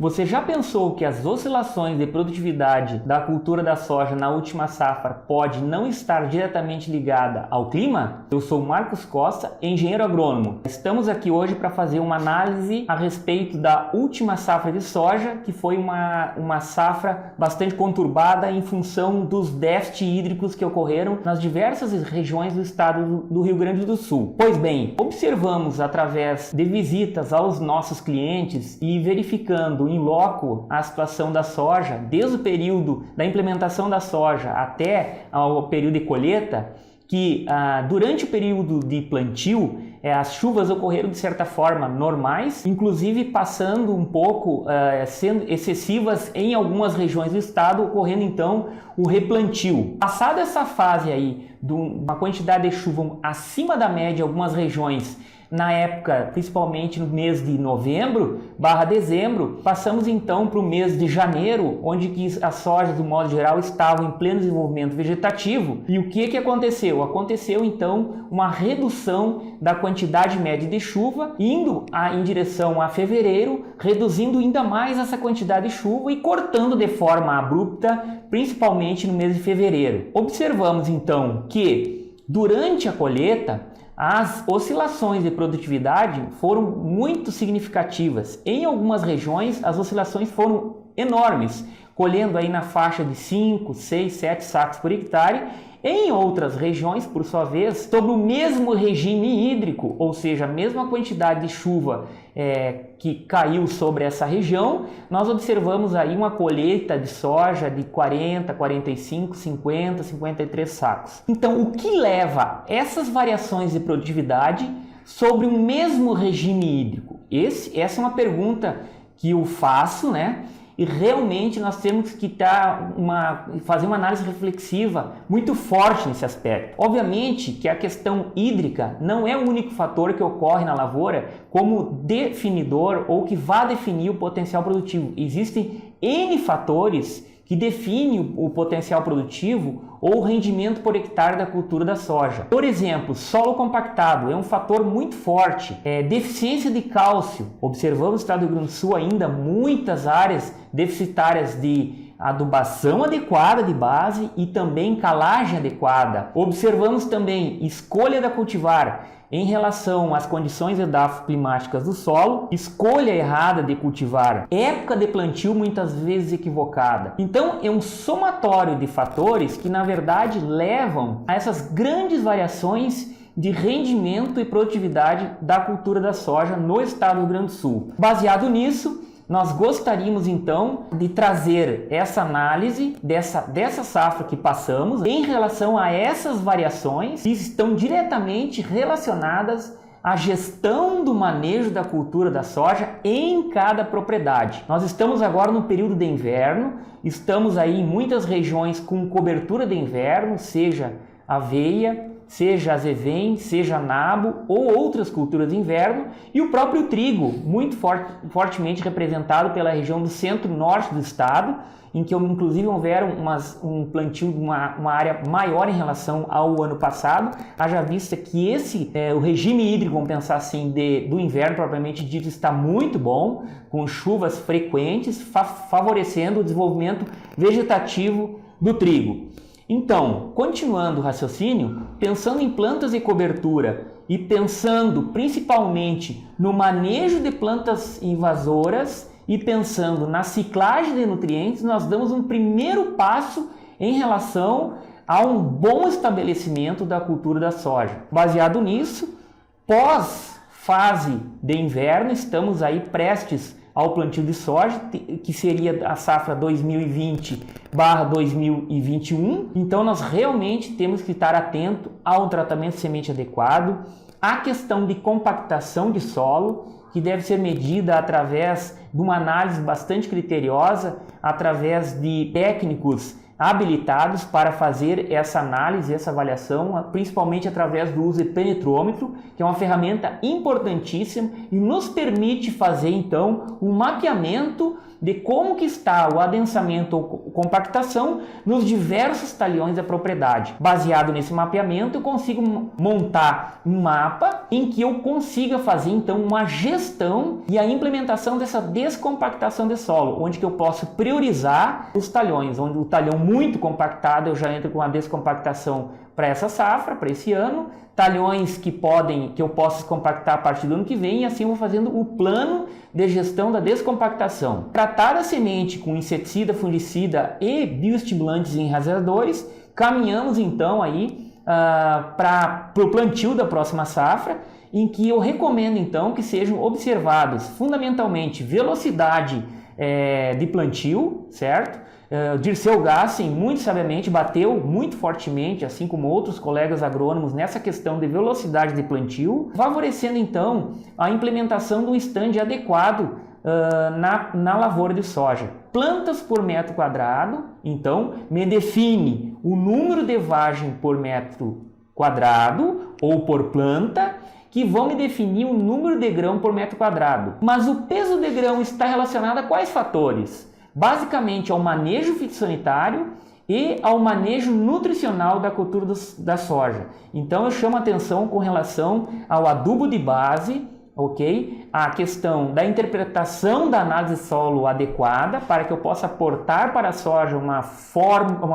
Você já pensou que as oscilações de produtividade da cultura da soja na última safra pode não estar diretamente ligada ao clima? Eu sou Marcos Costa, engenheiro agrônomo. Estamos aqui hoje para fazer uma análise a respeito da última safra de soja, que foi uma safra bastante conturbada em função dos déficits hídricos que ocorreram nas diversas regiões do estado do Rio Grande do Sul. Pois bem, observamos através de visitas aos nossos clientes e verificando em loco a situação da soja, desde o período da implementação da soja até o período de colheita, que durante o período de plantio as chuvas ocorreram de certa forma normais, inclusive passando um pouco, sendo excessivas em algumas regiões do estado, ocorrendo então o replantio. Passada essa fase aí de uma quantidade de chuva acima da média em algumas regiões, na época, principalmente no mês de novembro/dezembro, passamos então para o mês de janeiro, onde as sojas, do modo geral, estavam em pleno desenvolvimento vegetativo. E o que aconteceu? Aconteceu então uma redução da quantidade média de chuva, indo em direção a fevereiro, reduzindo ainda mais essa quantidade de chuva e cortando de forma abrupta, principalmente no mês de fevereiro. Observamos então que durante a colheita, as oscilações de produtividade foram muito significativas. Em algumas regiões, as oscilações foram enormes, colhendo aí na faixa de 5, 6, 7 sacos por hectare. Em outras regiões, por sua vez, sobre o mesmo regime hídrico, ou seja, a mesma quantidade de chuva que caiu sobre essa região, nós observamos aí uma colheita de soja de 40, 45, 50, 53 sacos. Então, o que leva essas variações de produtividade sobre o mesmo regime hídrico? Essa é uma pergunta que eu faço, né? E realmente nós temos que fazer uma análise reflexiva muito forte nesse aspecto. Obviamente que a questão hídrica não é o único fator que ocorre na lavoura como definidor ou que vá definir o potencial produtivo. Existem N fatores que definem o potencial produtivo ou o rendimento por hectare da cultura da soja. Por exemplo, solo compactado é um fator muito forte. Deficiência de cálcio. Observamos no estado do Rio Grande do Sul ainda muitas áreas deficitárias de adubação adequada de base e também calagem adequada. Observamos também escolha da cultivar em relação às condições edafoclimáticas do solo, escolha errada de cultivar, época de plantio muitas vezes equivocada. Então é um somatório de fatores que na verdade levam a essas grandes variações de rendimento e produtividade da cultura da soja no estado do Rio Grande do Sul. Baseado nisso, nós gostaríamos então de trazer essa análise dessa safra que passamos em relação a essas variações que estão diretamente relacionadas à gestão do manejo da cultura da soja em cada propriedade. Nós estamos agora no período de inverno, estamos aí em muitas regiões com cobertura de inverno, seja aveia, seja azevém, seja nabo ou outras culturas de inverno, e o próprio trigo, muito fortemente representado pela região do centro-norte do estado, em que inclusive houveram um plantio de uma área maior em relação ao ano passado, haja vista que o regime hídrico, vamos pensar assim, do inverno propriamente dito, está muito bom, com chuvas frequentes, favorecendo o desenvolvimento vegetativo do trigo. Então, continuando o raciocínio, pensando em plantas de cobertura e pensando principalmente no manejo de plantas invasoras e pensando na ciclagem de nutrientes, nós damos um primeiro passo em relação a um bom estabelecimento da cultura da soja. Baseado nisso, pós-fase de inverno, estamos aí prestes ao plantio de soja, que seria a safra 2020/2021. Então nós realmente temos que estar atento ao tratamento de semente adequado, à questão de compactação de solo, que deve ser medida através de uma análise bastante criteriosa, através de técnicos habilitados para fazer essa análise, essa avaliação, principalmente através do uso de penetrômetro, que é uma ferramenta importantíssima e nos permite fazer então um mapeamento de como que está o adensamento ou compactação nos diversos talhões da propriedade. Baseado nesse mapeamento, eu consigo montar um mapa em que eu consiga fazer então uma gestão e a implementação dessa descompactação de solo, onde que eu posso priorizar os talhões, onde o talhão muito compactado eu já entro com a descompactação para essa safra, para esse ano, talhões que eu posso compactar a partir do ano que vem, e assim eu vou fazendo o plano de gestão da descompactação. Tratar a semente com inseticida, fungicida e bioestimulantes e enraizadores, caminhamos então aí para o plantio da próxima safra, em que eu recomendo então que sejam observados fundamentalmente velocidade de plantio, certo? Dirceu Gassen muito sabiamente bateu muito fortemente, assim como outros colegas agrônomos, nessa questão de velocidade de plantio, favorecendo então a implementação de um stand adequado na lavoura de soja. Plantas por metro quadrado, então me define o número de vagem por metro quadrado ou por planta, que vão me definir o número de grão por metro quadrado. Mas o peso de grão está relacionado a quais fatores? Basicamente ao manejo fitossanitário e ao manejo nutricional da cultura da soja. Então eu chamo a atenção com relação ao adubo de base, ok? A questão da interpretação da análise solo adequada para que eu possa aportar para a soja uma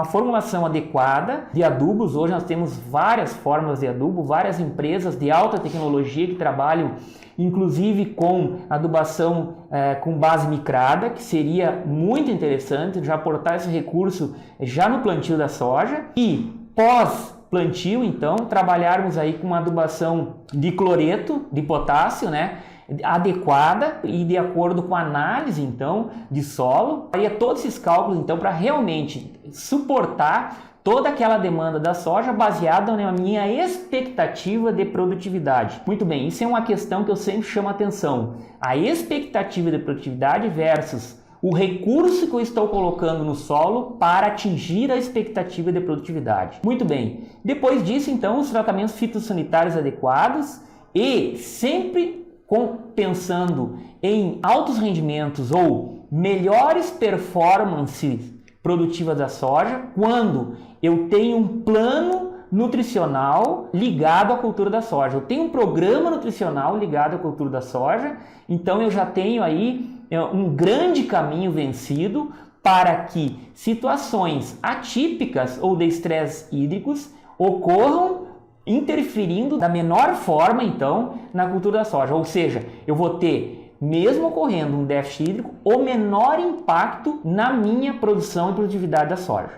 formulação adequada de adubos. Hoje nós temos várias fórmulas de adubo, várias empresas de alta tecnologia que trabalham inclusive com adubação com base micrada, que seria muito interessante já aportar esse recurso já no plantio da soja. E pós-plantio, então, trabalharmos aí com uma adubação de cloreto de potássio, né, adequada e de acordo com a análise, então, de solo. Faria todos esses cálculos, então, para realmente suportar toda aquela demanda da soja baseada na minha expectativa de produtividade. Muito bem, isso é uma questão que eu sempre chamo a atenção. A expectativa de produtividade versus o recurso que eu estou colocando no solo para atingir a expectativa de produtividade. Muito bem, depois disso, então, os tratamentos fitossanitários adequados e sempre pensando em altos rendimentos ou melhores performances produtivas da soja, quando eu tenho um plano nutricional ligado à cultura da soja. Eu tenho um programa nutricional ligado à cultura da soja, então eu já tenho aí um grande caminho vencido para que situações atípicas ou de estresse hídricos ocorram interferindo da menor forma, então, na cultura da soja. Ou seja, eu vou ter, mesmo ocorrendo um déficit hídrico, o menor impacto na minha produção e produtividade da soja.